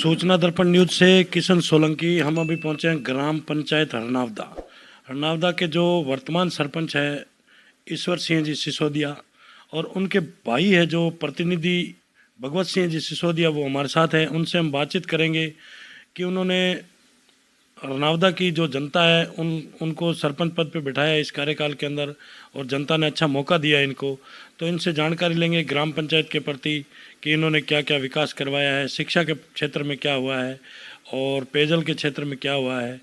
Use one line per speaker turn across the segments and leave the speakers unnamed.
सूचना दर्पण न्यूज से किशन सोलंकी। हम अभी पहुंचे हैं ग्राम पंचायत हरनावदा। हरनावदा के जो वर्तमान सरपंच है ईश्वर सिंह जी सिसोदिया, और उनके भाई है जो प्रतिनिधि भगवत सिंह जी सिसोदिया, वो हमारे साथ हैं। उनसे हम बातचीत करेंगे कि उन्होंने हरनावदा की जो जनता है उनको सरपंच पद पे बिठाया इस कार्यकाल के अंदर, और जनता ने अच्छा मौका दिया इनको। तो इनसे जानकारी लेंगे ग्राम पंचायत के प्रति कि इन्होंने क्या क्या विकास करवाया है, शिक्षा के क्षेत्र में क्या हुआ है और पेयजल के क्षेत्र में क्या हुआ है।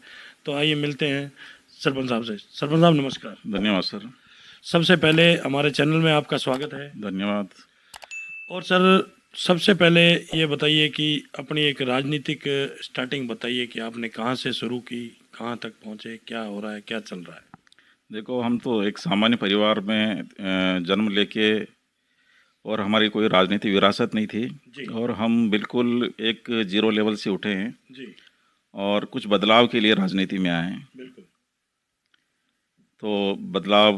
तो आइए मिलते हैं सरपंच साहब से। सरपंच साहब नमस्कार।
धन्यवाद सर।
सबसे पहले हमारे चैनल में आपका स्वागत है।
धन्यवाद।
और सर सबसे पहले ये बताइए कि अपनी एक राजनीतिक स्टार्टिंग बताइए कि आपने कहाँ से शुरू की, कहाँ तक पहुँचे, क्या हो रहा है, क्या चल रहा है।
देखो, हम तो एक सामान्य परिवार में जन्म लेके, और हमारी कोई राजनीतिक विरासत नहीं थी
जी।
और हम बिल्कुल एक जीरो लेवल से उठे हैं
जी।
और कुछ बदलाव के लिए राजनीति में आए हैं।
बिल्कुल।
तो बदलाव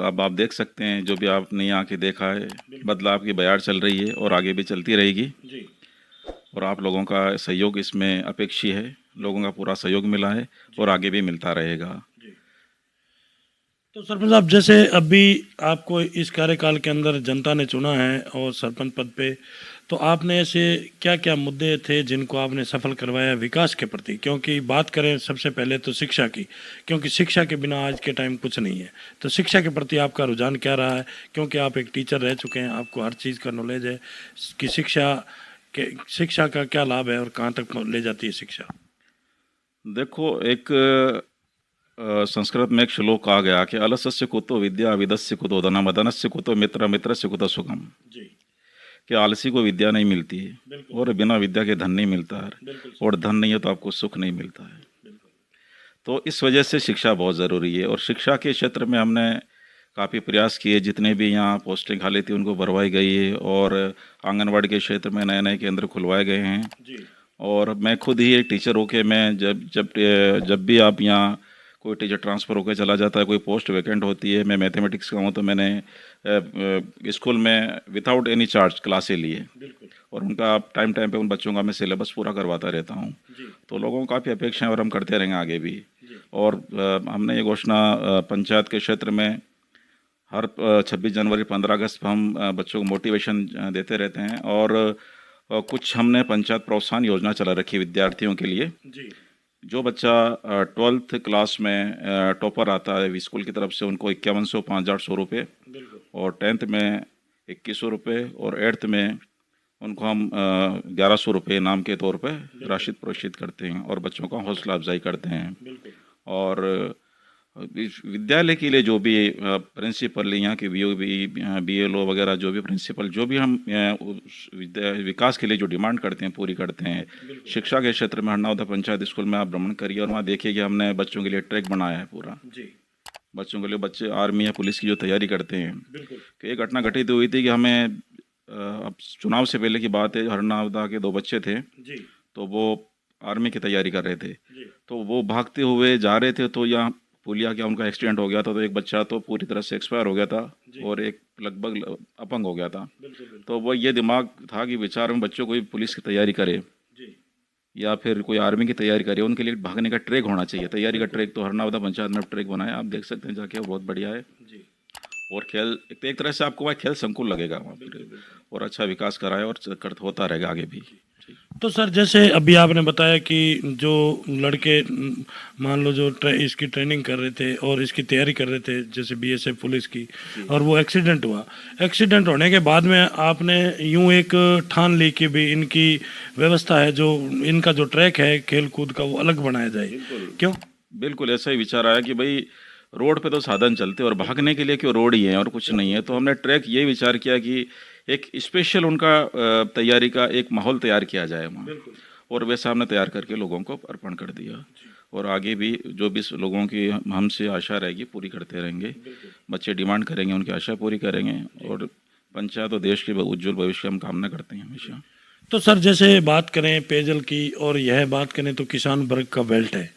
अब आप देख सकते हैं, जो भी आपने यहाँ के देखा है, बदलाव की बयार चल रही है और आगे भी चलती रहेगी।
जी।
और आप लोगों का सहयोग इसमें अपेक्षी है। लोगों का पूरा सहयोग मिला है और आगे भी मिलता रहेगा।
जी। तो सरपंच साहब जैसे अभी आपको इस कार्यकाल के अंदर जनता ने चुना है और सरपंच पद पे, तो आपने ऐसे क्या क्या मुद्दे थे जिनको आपने सफल करवाया विकास के प्रति? क्योंकि बात करें सबसे पहले तो शिक्षा की, क्योंकि शिक्षा के बिना आज के टाइम कुछ नहीं है। तो शिक्षा के प्रति आपका रुझान क्या रहा है? क्योंकि आप एक टीचर रह चुके हैं, आपको हर चीज़ का नॉलेज है कि शिक्षा का क्या लाभ है और कहाँ तक ले जाती है शिक्षा।
देखो, एक संस्कृत में एक श्लोक कहा गया कि अलसस्य कुतो विद्या विदस्य कुतो धनम अधनस्य कुतो मित्र मित्रस्य कुतो सुखम।
जी।
कि आलसी को विद्या नहीं मिलती है
बिल्कुल।
और बिना विद्या के धन नहीं मिलता है,
बिल्कुल।
और धन नहीं है तो आपको सुख नहीं मिलता है।
बिल्कुल।
तो इस वजह से शिक्षा बहुत ज़रूरी है और शिक्षा के क्षेत्र में हमने काफ़ी प्रयास किए। जितने भी यहाँ पोस्टें खाली थी उनको भरवाई गई है और आंगनवाड़ी के क्षेत्र में नए नए केंद्र खुलवाए गए हैं।
जी।
और मैं खुद ही एक टीचर होके, मैं जब जब जब भी आप यहाँ कोई टीचर ट्रांसफ़र होकर चला जाता है, कोई पोस्ट वैकेंट होती है, मैं मैथमेटिक्स का हूँ, तो मैंने स्कूल में विदाउट एनी चार्ज क्लासें ली है
बिल्कुल।
और उनका टाइम टाइम पे उन बच्चों का मैं सिलेबस पूरा करवाता रहता हूँ।
जी।
तो लोगों को काफ़ी अपेक्षा है और हम करते रहेंगे आगे भी।
जी।
और हमने ये घोषणा पंचायत के क्षेत्र में हर 26 जनवरी 15 अगस्त पर हम बच्चों को मोटिवेशन देते रहते हैं। और कुछ हमने पंचायत प्रोत्साहन योजना चला रखी है विद्यार्थियों के लिए।
जी।
जो बच्चा 12th क्लास में टॉपर आता है स्कूल की तरफ से, उनको 5100 5,800 रुपये,
बिल्कुल।
और 10th में 2100 रुपये, और 8th में उनको हम 1100 रुपये इनाम के तौर पे राशि प्रोत्साहित करते हैं और बच्चों का हौसला अफजाई करते हैं।
बिल्कुल।
और विद्यालय के लिए जो भी प्रिंसिपल, यहाँ के BLO वगैरह, जो भी प्रिंसिपल, जो भी हम विकास के लिए जो डिमांड करते हैं पूरी करते हैं। शिक्षा के क्षेत्र में हरनावदा पंचायत स्कूल में आप भ्रमण करिए और वहाँ देखिए कि हमने बच्चों के लिए ट्रैक बनाया है पूरा।
जी।
बच्चों के लिए, बच्चे आर्मी या पुलिस की जो तैयारी करते हैं।
बिल्कुल।
कि एक घटना घटित हुई थी कि हमें अब चुनाव से पहले की बात है, हरनावदा के 2 बच्चे थे।
जी।
तो वो आर्मी की तैयारी कर रहे थे।
जी।
तो वो भागते हुए जा रहे थे, तो यहाँ पुलिया क्या उनका एक्सीडेंट हो गया था। तो एक बच्चा तो पूरी तरह से एक्सपायर हो गया था और एक लगभग अपंग हो गया था।
बिल्कुल।
तो वो ये दिमाग था कि विचार में बच्चों को भी पुलिस की तैयारी करे
जी।
या फिर कोई आर्मी की तैयारी करे, उनके लिए भागने का ट्रैक होना चाहिए, तैयारी का ट्रैक। तो हरनावदा पंचायत में ट्रैक बनाया, आप देख सकते हैं जाके, वो बहुत बढ़िया है।
जी।
और खेल, एक तरह से आपको वहाँ खेल संकुल लगेगा वहाँ पर, और अच्छा विकास कराए और होता रहेगा आगे भी।
तो सर जैसे अभी आपने बताया कि जो लड़के मान लो जो इसकी ट्रेनिंग कर रहे थे और इसकी तैयारी कर रहे थे, जैसे BSF पुलिस की, और वो एक्सीडेंट हुआ। एक्सीडेंट होने के बाद में आपने यूं एक ठान ली कि भी इनकी व्यवस्था है, जो इनका जो ट्रैक है खेल कूद का, वो अलग बनाया जाए। क्यों?
बिल्कुल ऐसा ही विचार आया कि भाई रोड पे तो साधन चलते और भागने के लिए क्यों रोड ही है और कुछ नहीं है। तो हमने ट्रैक ये विचार किया कि एक स्पेशल उनका तैयारी का एक माहौल तैयार किया जाए वहाँ, और वैसा हमने तैयार करके लोगों को अर्पण कर दिया। और आगे भी जो भी लोगों की हमसे आशा रहेगी पूरी करते रहेंगे। बच्चे डिमांड करेंगे, उनकी आशा पूरी करेंगे, और पंचायत और देश के उज्जवल भविष्य की हम कामना करते हैं हमेशा।
तो सर जैसे बात करें पेयजल की, और यह बात करें तो किसान वर्ग का बेल्ट है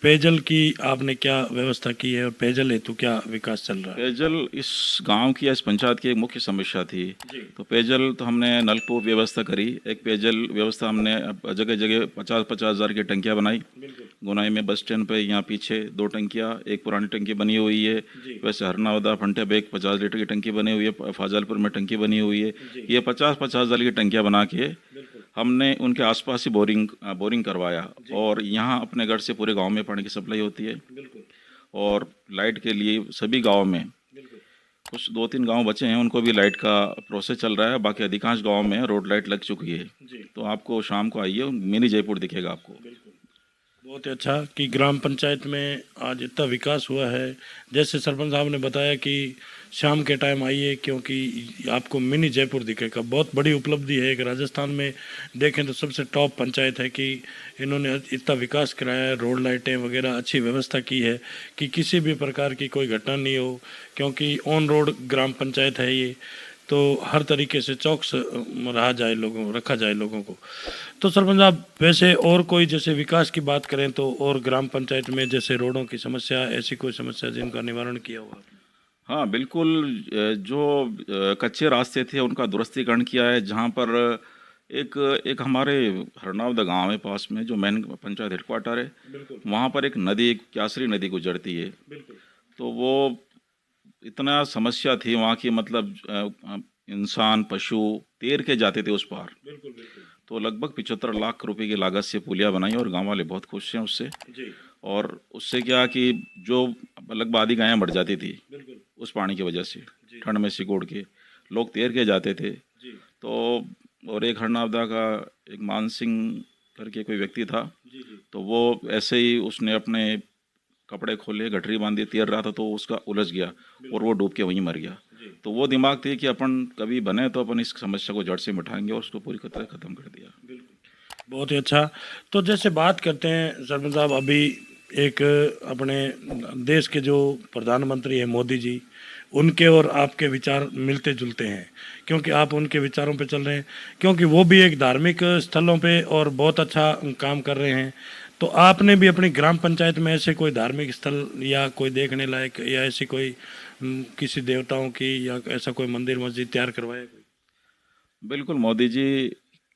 पेयजल की आपने क्या व्यवस्था की है और पेयजल हेतु क्या विकास चल रहा है?
पेयजल इस गांव की, इस पंचायत की एक मुख्य समस्या थी।
जी।
तो पेयजल तो हमने नलकूप व्यवस्था करी। एक पेयजल व्यवस्था हमने जगह जगह 50-50 हज़ार की टंकियां बनाई।
बिल्कुल।
गुनाई में बस स्टैंड पे यहाँ पीछे 2 टंकियां, एक पुरानी टंकी बनी हुई है।
जी।
वैसे हरनावदा फंटे पे एक 50 लीटर की टंकी बनी हुई है, फाजलपुर में टंकी बनी हुई है।
जी।
ये 50-50 हज़ार की टंकियां बना के
बिल्कुल।
हमने उनके आसपास ही बोरिंग करवाया।
जी।
और यहाँ अपने घर से पूरे गांव में पानी की सप्लाई होती है।
बिल्कुल।
और लाइट के लिए सभी गांव में,
बिल्कुल।
कुछ 2-3 गांव बचे हैं उनको भी लाइट का प्रोसेस चल रहा है। बाकी अधिकांश गांव में रोड लाइट लग चुकी है।
जी।
तो आपको शाम को आइए, मिनी जयपुर दिखेगा आपको।
बिल्कुल। बहुत ही अच्छा कि ग्राम पंचायत में आज इतना विकास हुआ है। जैसे सरपंच साहब ने बताया कि शाम के टाइम आइए क्योंकि आपको मिनी जयपुर दिखेगा। बहुत बड़ी उपलब्धि है। एक राजस्थान में देखें तो सबसे टॉप पंचायत है कि इन्होंने इतना विकास कराया है, रोड लाइटें वगैरह अच्छी व्यवस्था की है कि किसी भी प्रकार की कोई घटना नहीं हो, क्योंकि ऑन रोड ग्राम पंचायत है ये। तो हर तरीके से चौकस रखा जाए लोगों को। तो सरपंच साहब, वैसे और कोई जैसे विकास की बात करें तो और ग्राम पंचायत में जैसे रोडों की समस्या, ऐसी कोई समस्या जिनका निवारण किया हुआ?
हाँ बिल्कुल। जो कच्चे रास्ते थे उनका दुरुस्तीकरण किया है। जहाँ पर एक एक हमारे हरनावदा गांव है पास में, जो मेन पंचायत हेडक्वार्टर है,
बिल्कुल।
वहाँ पर एक नदी, क्यासरी नदी गुजरती है।
बिल्कुल।
तो वो इतना समस्या थी वहाँ की, मतलब इंसान पशु तैर के जाते थे उस पार।
बिल्कुल। बिल्कुल।
तो लगभग 75 लाख रुपए की लागत से पुलिया बनाई और गांव वाले बहुत खुश हैं उससे।
जी।
और उससे क्या कि जो लगभग आधी गायें मर जाती थी
बिल्कुल।
उस पानी की वजह से,
जी।
ठंड में सिकोड़ के लोग तैर के जाते थे।
जी।
तो और एक हरनावदा का एक मान सिंह करके कोई व्यक्ति था।
जी। जी।
तो वो ऐसे ही उसने अपने कपड़े खोले, गठरी बांधी, तैर रहा था तो उसका उलझ गया और वो डूब के वहीं मर गया।
जी।
तो वो दिमाग थी कि अपन कभी बने तो अपन इस समस्या को जड़ से मिटाएंगे, और उसको पूरी तरह खत्म कर दिया।
बिल्कुल। बहुत ही अच्छा। तो जैसे बात करते हैं सरपंच साहब, अभी एक अपने देश के जो प्रधानमंत्री हैं मोदी जी, उनके और आपके विचार मिलते जुलते हैं क्योंकि आप उनके विचारों पे चल रहे हैं, क्योंकि वो भी एक धार्मिक स्थलों पे और बहुत अच्छा काम कर रहे हैं। तो आपने भी अपनी ग्राम पंचायत में ऐसे कोई धार्मिक स्थल या कोई देखने लायक या ऐसी कोई किसी देवताओं की या ऐसा कोई मंदिर मस्जिद तैयार करवाया कोई?
बिल्कुल, मोदी जी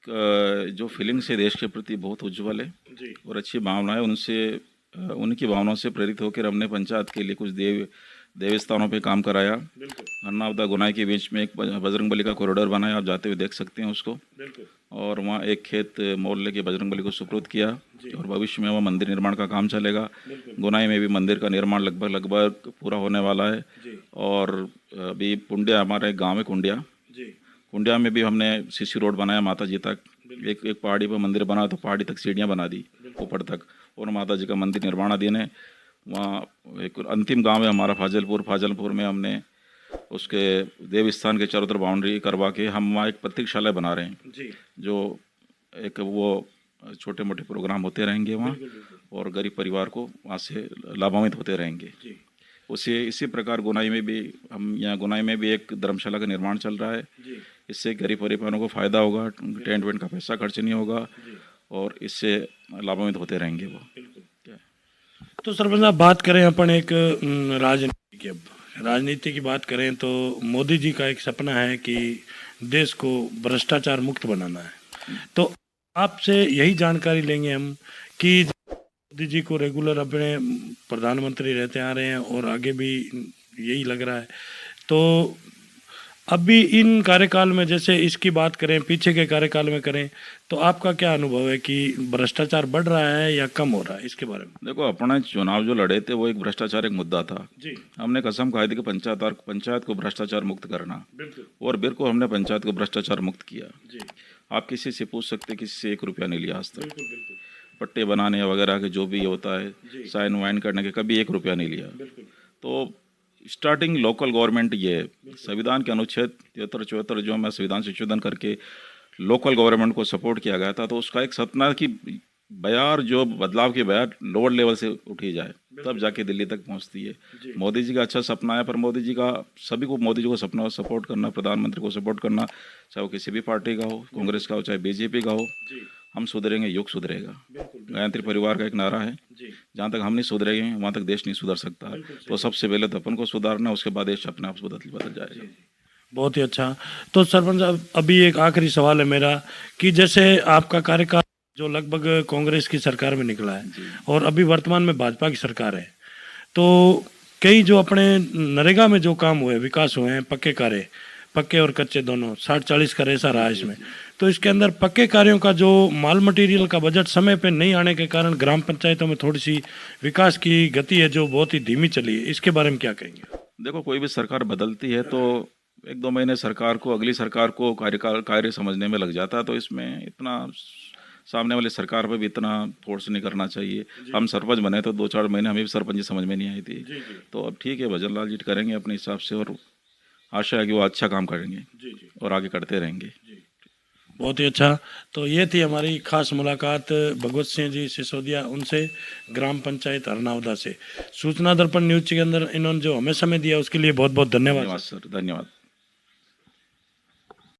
जो फीलिंग्स है देश के प्रति बहुत उज्ज्वल है
जी।
और अच्छी भावनाएं उनसे, उनकी भावनाओं से प्रेरित होकर हमने पंचायत के लिए कुछ देव स्थानों पे काम कराया।
बिल्कुल।
हरनावदा गुनाई के बीच में एक बजरंगबली का कॉरिडोर बनाया, आप जाते हुए देख सकते हैं उसको।
बिल्कुल।
और वहाँ एक खेत मोहल्ले के बजरंगबली को सुपुर्द किया।
जी।
और भविष्य में वहाँ मंदिर निर्माण का काम चलेगा।
बिल्कुल।
गुनाई में भी मंदिर का निर्माण लगभग पूरा होने वाला है।
जी।
और अभी कुंडिया, हमारे गाँव है कुंडिया,
जी।
कुंडिया में भी हमने सीसी रोड बनाया माता जी तक।
बिल्कुल।
एक पहाड़ी पर मंदिर बना तो पहाड़ी तक सीढ़ियाँ बना दी ऊपर तक, और माता जी का मंदिर निर्माणाधीन है। वहाँ एक अंतिम गांव है हमारा फाजलपुर में हमने उसके देव स्थान के चारों तरफ बाउंड्री करवा के हम वहाँ एक प्रतीकशाला बना रहे हैं।
जी।
जो एक वो छोटे मोटे प्रोग्राम होते रहेंगे वहाँ,
बिल्कुल। बिल्कुल।
और गरीब परिवार को वहाँ से लाभान्वित होते रहेंगे।
जी।
इसी प्रकार गुनाई में भी, हम यहाँ गुनाई में भी एक धर्मशाला का निर्माण चल रहा है।
जी।
इससे गरीब परिवारों को फ़ायदा होगा, टेंट वेंट का पैसा खर्च नहीं होगा,
जी।
और इससे लाभान्वित होते रहेंगे वो।
बिल्कुल।
क्या
तो सरपंच साहब, बात करें अपन एक राजनीति की। अब राजनीति की बात करें तो मोदी जी का एक सपना है कि देश को भ्रष्टाचार मुक्त बनाना है। तो आपसे यही जानकारी लेंगे हम कि मोदी जी को रेगुलर अपने प्रधानमंत्री रहते आ रहे हैं और आगे भी यही लग रहा है। तो अभी इन कार्यकाल में, जैसे इसकी बात करें, पीछे के कार्यकाल में करें, तो आपका क्या अनुभव है कि भ्रष्टाचार बढ़ रहा है या कम हो रहा है, इसके बारे में?
देखो, अपना चुनाव जो लड़े थे वो एक भ्रष्टाचार एक मुद्दा था।
जी।
हमने कसम खाई थी कि पंचायत को भ्रष्टाचार मुक्त करना,
बिल्कुल।
और बिल्कुल हमने पंचायत को भ्रष्टाचार मुक्त किया।
जी।
आप किसी से पूछ सकते, किसी से 1 रुपया नहीं लिया आज तक।
बिल्कुल। बिल्कुल।
पट्टे बनाने वगैरह के जो भी होता है,
जी।
साइन वाइन करने के, कभी 1 रुपया नहीं लिया।
बिल्कुल।
तो स्टार्टिंग लोकल गवर्नमेंट ये है। संविधान के अनुच्छेद 73-74 जो हमें संविधान संशोधन करके लोकल गवर्नमेंट को सपोर्ट किया गया था, तो उसका एक सपना कि बयार जो बदलाव की बयार लोअर लेवल से उठी जाए, तब जाके दिल्ली तक पहुंचती है।
जी।
मोदी जी का अच्छा सपना है, पर मोदी जी का मोदी जी को सपना सपोर्ट करना, प्रधानमंत्री को सपोर्ट करना, चाहे वो किसी भी पार्टी का हो, कांग्रेस का हो चाहे बीजेपी का हो।
जी।
हम सुधरेंगे, युग सुधरेगा।
बिल्कुल।
गायत्री परिवार का एक नारा है,
जी।
जहाँ तक हम नहीं सुधरेंगे वहाँ तक देश नहीं सुधर सकता। तो सबसे पहले तो अपन को सुधारना, उसके बाद देश अपने आप से बदल जाएगा।
बहुत ही अच्छा। तो सरपंच साहब, अभी एक आखिरी सवाल है मेरा कि जैसे आपका कार्यकाल जो लगभग कांग्रेस की सरकार में निकला है और अभी वर्तमान में भाजपा की सरकार है, तो कई जो अपने नरेगा में जो काम हुए, विकास हुए हैं, पक्के कार्य, पक्के और कच्चे दोनों, 60-40 का रेशा रहा है इसमें। तो इसके अंदर पक्के कार्यों का जो माल मटेरियल का बजट समय पे नहीं आने के कारण ग्राम पंचायतों में थोड़ी सी विकास की गति है जो बहुत ही धीमी चली है, इसके बारे में क्या कहेंगे?
देखो, कोई भी सरकार बदलती है तो 1-2 महीने सरकार को, अगली सरकार को कार्य समझने में लग जाता है। तो इसमें इतना सामने वाली सरकार पे भी इतना फोर्स नहीं करना चाहिए। हम सरपंच बने तो 2-4 महीने हमें भी सरपंच समझ में नहीं आई थी। तो अब ठीक है, भजन लाल जी करेंगे अपने हिसाब से, और आशा है कि वो अच्छा काम करेंगे और आगे करते रहेंगे।
बहुत ही अच्छा। तो ये थी हमारी खास मुलाकात भगवत सिंह जी सिसोदिया उनसे, ग्राम पंचायत हरनावदा से। सूचना दर्पण न्यूज के अंदर इन्होंने जो हमें समय दिया उसके लिए बहुत बहुत धन्यवाद।
धन्यवाद सर, धन्यवाद।